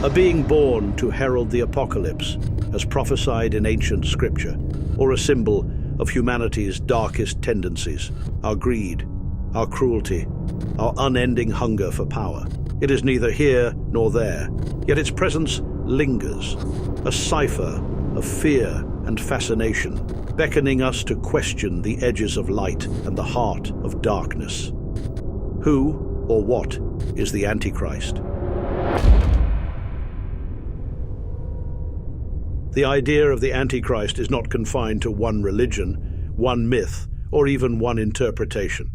A being born to herald the apocalypse, as prophesied in ancient scripture, or a symbol of humanity's darkest tendencies, our greed, our cruelty, our unending hunger for power. It is neither here nor there, yet its presence lingers, a cipher of fear and fascination, beckoning us to question the edges of light and the heart of darkness. Who or what is the Antichrist? The idea of the Antichrist is not confined to one religion, one myth, or even one interpretation.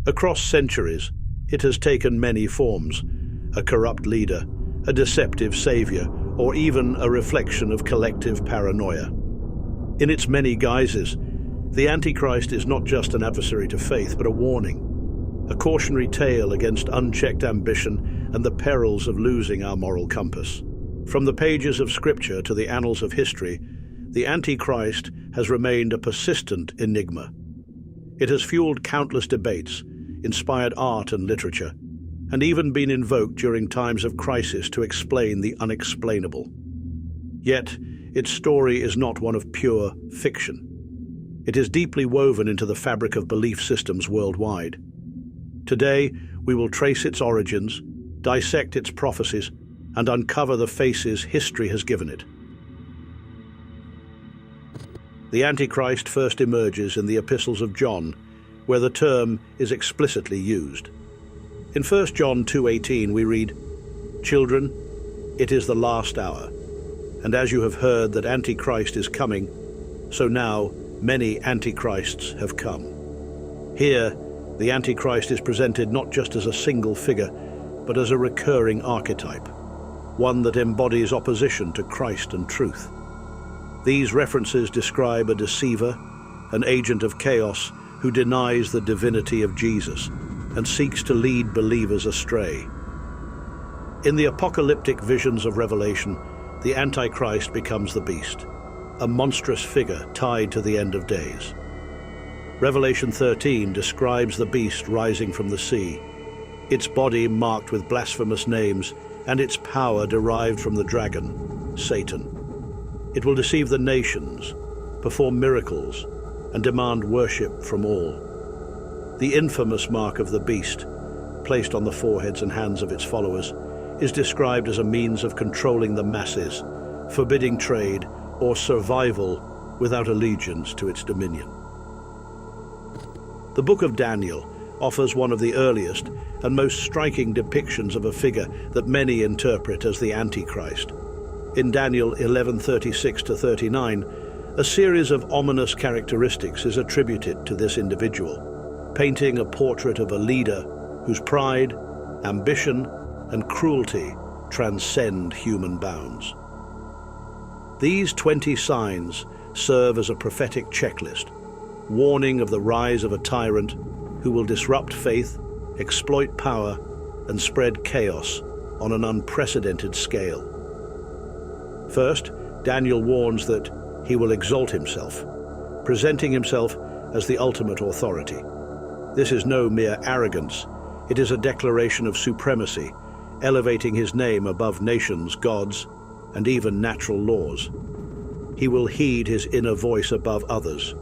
Across centuries, it has taken many forms: a corrupt leader, a deceptive savior, or even a reflection of collective paranoia. In its many guises, the Antichrist is not just an adversary to faith, but a warning, a cautionary tale against unchecked ambition and the perils of losing our moral compass. From the pages of Scripture to the annals of history, the Antichrist has remained a persistent enigma. It has fueled countless debates, inspired art and literature, and even been invoked during times of crisis to explain the unexplainable. Yet, its story is not one of pure fiction. It is deeply woven into the fabric of belief systems worldwide. Today, we will trace its origins, dissect its prophecies, and uncover the faces history has given it. The Antichrist first emerges in the epistles of John, where the term is explicitly used. In 1 John 2:18 we read, "Children, it is the last hour, and as you have heard that Antichrist is coming, so now many Antichrists have come." Here, the Antichrist is presented not just as a single figure, but as a recurring archetype. one that embodies opposition to Christ and truth. These references describe a deceiver, an agent of chaos who denies the divinity of Jesus and seeks to lead believers astray. In the apocalyptic visions of Revelation, the Antichrist becomes the beast, a monstrous figure tied to the end of days. Revelation 13 describes the beast rising from the sea, its body marked with blasphemous names and its power derived from the dragon, Satan. It will deceive the nations, perform miracles, and demand worship from all. The infamous mark of the beast, placed on the foreheads and hands of its followers, is described as a means of controlling the masses, forbidding trade or survival without allegiance to its dominion. The Book of Daniel offers one of the earliest and most striking depictions of a figure that many interpret as the Antichrist. In Daniel 11:36-39, a series of ominous characteristics is attributed to this individual, painting a portrait of a leader whose pride, ambition, and cruelty transcend human bounds. These 20 signs serve as a prophetic checklist, warning of the rise of a tyrant who will disrupt faith, exploit power, and spread chaos on an unprecedented scale. First, Daniel warns that he will exalt himself, presenting himself as the ultimate authority. This is no mere arrogance, it is a declaration of supremacy, elevating his name above nations, gods, and even natural laws. He will heed his inner voice above others,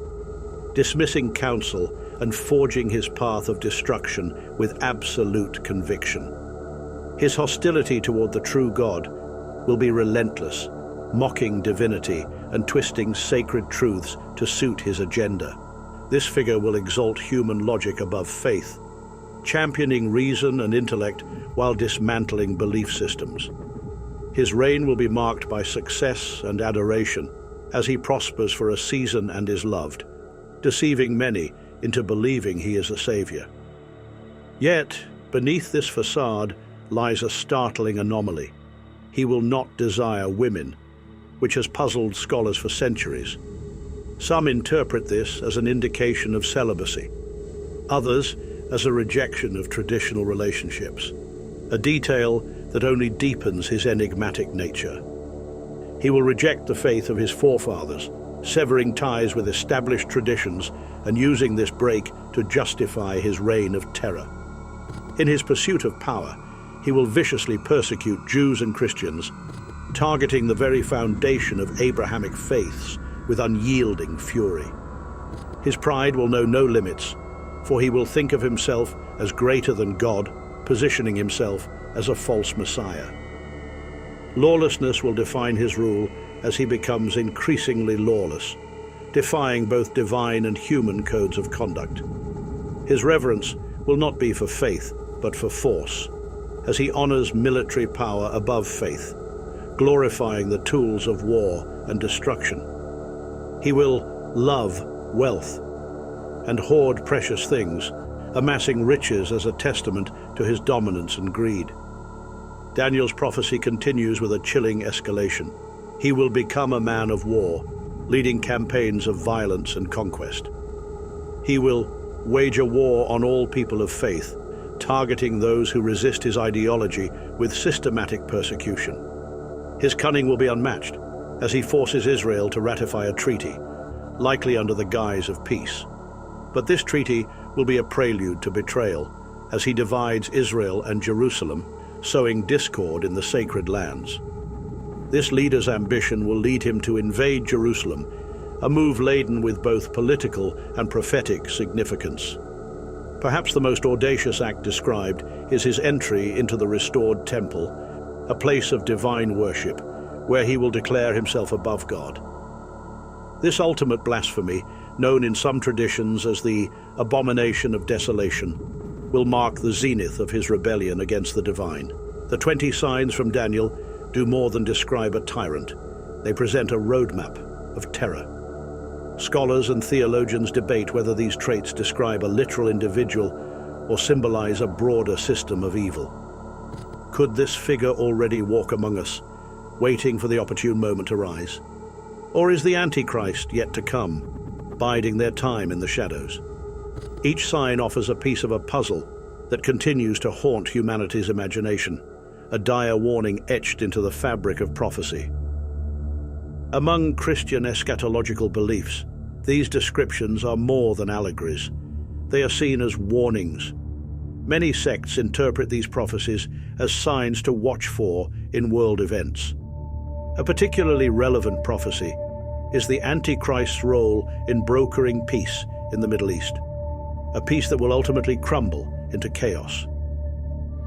dismissing counsel and forging his path of destruction with absolute conviction. His hostility toward the true God will be relentless, mocking divinity and twisting sacred truths to suit his agenda. This figure will exalt human logic above faith, championing reason and intellect while dismantling belief systems. His reign will be marked by success and adoration as he prospers for a season and is loved, deceiving many into believing he is a savior. Yet, beneath this facade lies a startling anomaly. He will not desire women, which has puzzled scholars for centuries. Some interpret this as an indication of celibacy, others as a rejection of traditional relationships, a detail that only deepens his enigmatic nature. He will reject the faith of his forefathers, severing ties with established traditions and using this break to justify his reign of terror. In his pursuit of power, he will viciously persecute Jews and Christians, targeting the very foundation of Abrahamic faiths with unyielding fury. His pride will know no limits, for he will think of himself as greater than God, positioning himself as a false Messiah. Lawlessness will define his rule as he becomes increasingly lawless, defying both divine and human codes of conduct. His reverence will not be for faith, but for force, as he honors military power above faith, glorifying the tools of war and destruction. He will love wealth and hoard precious things, amassing riches as a testament to his dominance and greed. Daniel's prophecy continues with a chilling escalation. He will become a man of war, leading campaigns of violence and conquest. He will wage a war on all people of faith, targeting those who resist his ideology with systematic persecution. His cunning will be unmatched, as he forces Israel to ratify a treaty, likely under the guise of peace. But this treaty will be a prelude to betrayal, as he divides Israel and Jerusalem, sowing discord in the sacred lands. This leader's ambition will lead him to invade Jerusalem, a move laden with both political and prophetic significance. Perhaps the most audacious act described is his entry into the restored temple, a place of divine worship, where he will declare himself above God. This ultimate blasphemy, known in some traditions as the abomination of desolation, will mark the zenith of his rebellion against the divine. The 20 signs from Daniel do more than describe a tyrant. They present a roadmap of terror. Scholars and theologians debate whether these traits describe a literal individual or symbolize a broader system of evil. Could this figure already walk among us, waiting for the opportune moment to rise? Or is the Antichrist yet to come, biding their time in the shadows? Each sign offers a piece of a puzzle that continues to haunt humanity's imagination, a dire warning etched into the fabric of prophecy. Among Christian eschatological beliefs, these descriptions are more than allegories. They are seen as warnings. Many sects interpret these prophecies as signs to watch for in world events. A particularly relevant prophecy is the Antichrist's role in brokering peace in the Middle East, a peace that will ultimately crumble into chaos.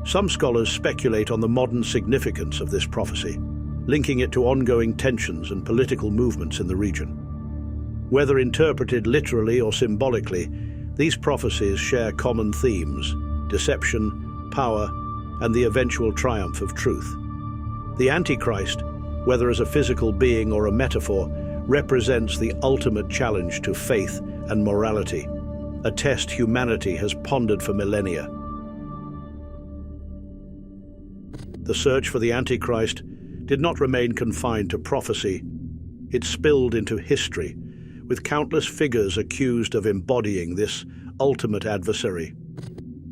Some scholars speculate on the modern significance of this prophecy, linking it to ongoing tensions and political movements in the region. Whether interpreted literally or symbolically, these prophecies share common themes: deception, power, and the eventual triumph of truth. The Antichrist, whether as a physical being or a metaphor, represents the ultimate challenge to faith and morality, a test humanity has pondered for millennia. The search for the Antichrist did not remain confined to prophecy. It spilled into history, with countless figures accused of embodying this ultimate adversary.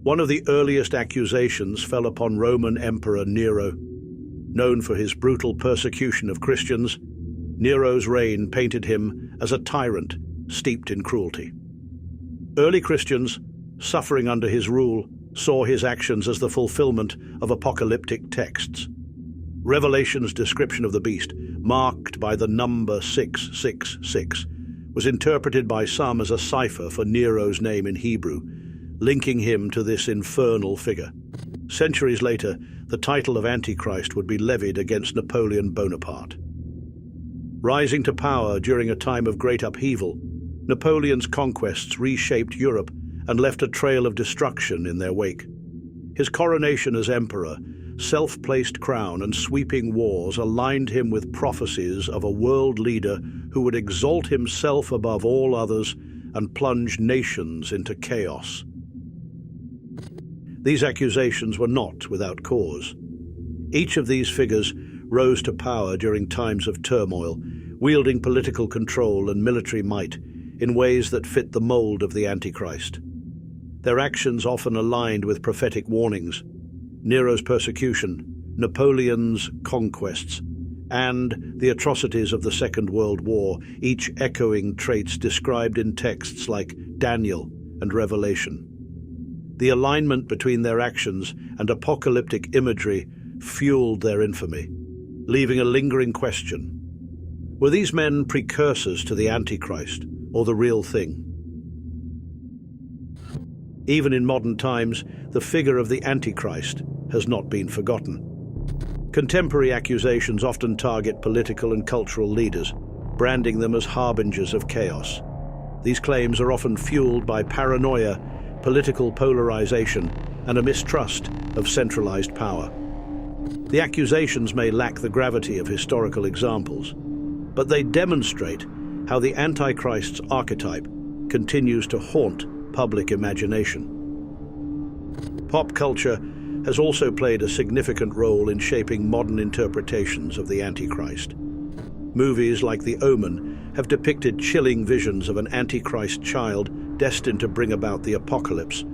One of the earliest accusations fell upon Roman Emperor Nero. Known for his brutal persecution of Christians, Nero's reign painted him as a tyrant steeped in cruelty. Early Christians, suffering under his rule, saw his actions as the fulfillment of apocalyptic texts. Revelation's description of the beast, marked by the number 666, was interpreted by some as a cipher for Nero's name in Hebrew, linking him to this infernal figure. Centuries later, the title of Antichrist would be levied against Napoleon Bonaparte. Rising to power during a time of great upheaval, Napoleon's conquests reshaped Europe and left a trail of destruction in their wake. His coronation as emperor, self-placed crown, and sweeping wars aligned him with prophecies of a world leader who would exalt himself above all others and plunge nations into chaos. These accusations were not without cause. Each of these figures rose to power during times of turmoil, wielding political control and military might in ways that fit the mold of the Antichrist. Their actions often aligned with prophetic warnings: Nero's persecution, Napoleon's conquests, and the atrocities of the Second World War, each echoing traits described in texts like Daniel and Revelation. The alignment between their actions and apocalyptic imagery fueled their infamy, leaving a lingering question: were these men precursors to the Antichrist, or the real thing? Even in modern times, the figure of the Antichrist has not been forgotten. Contemporary accusations often target political and cultural leaders, branding them as harbingers of chaos. These claims are often fueled by paranoia, political polarization, and a mistrust of centralized power. The accusations may lack the gravity of historical examples, but they demonstrate how the Antichrist's archetype continues to haunt public imagination. Pop culture has also played a significant role in shaping modern interpretations of the Antichrist. Movies like The Omen have depicted chilling visions of an Antichrist child destined to bring about the apocalypse,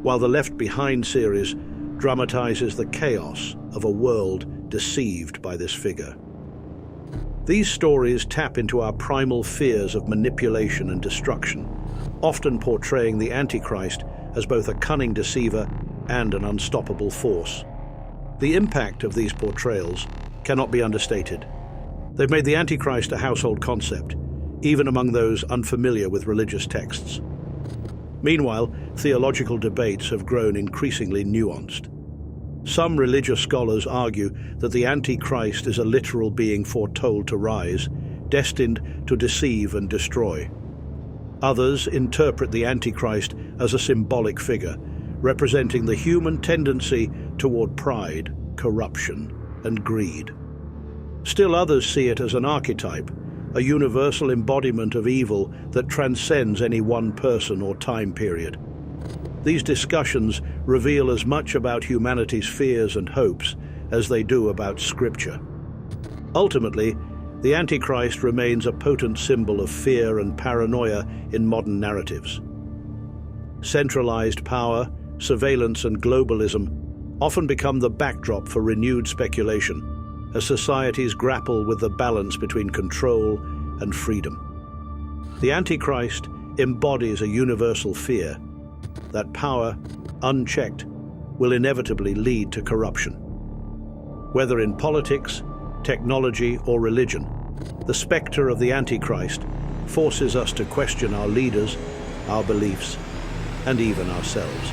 while the Left Behind series dramatizes the chaos of a world deceived by this figure. These stories tap into our primal fears of manipulation and destruction, often portraying the Antichrist as both a cunning deceiver and an unstoppable force. The impact of these portrayals cannot be understated. They've made the Antichrist a household concept, even among those unfamiliar with religious texts. Meanwhile, theological debates have grown increasingly nuanced. Some religious scholars argue that the Antichrist is a literal being foretold to rise, destined to deceive and destroy. Others interpret the Antichrist as a symbolic figure, representing the human tendency toward pride, corruption, and greed. Still others see it as an archetype, a universal embodiment of evil that transcends any one person or time period. These discussions reveal as much about humanity's fears and hopes as they do about Scripture. Ultimately, the Antichrist remains a potent symbol of fear and paranoia in modern narratives. Centralized power, surveillance, and globalism often become the backdrop for renewed speculation as societies grapple with the balance between control and freedom. The Antichrist embodies a universal fear that power, unchecked, will inevitably lead to corruption. Whether in politics, technology, or religion, the specter of the Antichrist forces us to question our leaders, our beliefs, and even ourselves.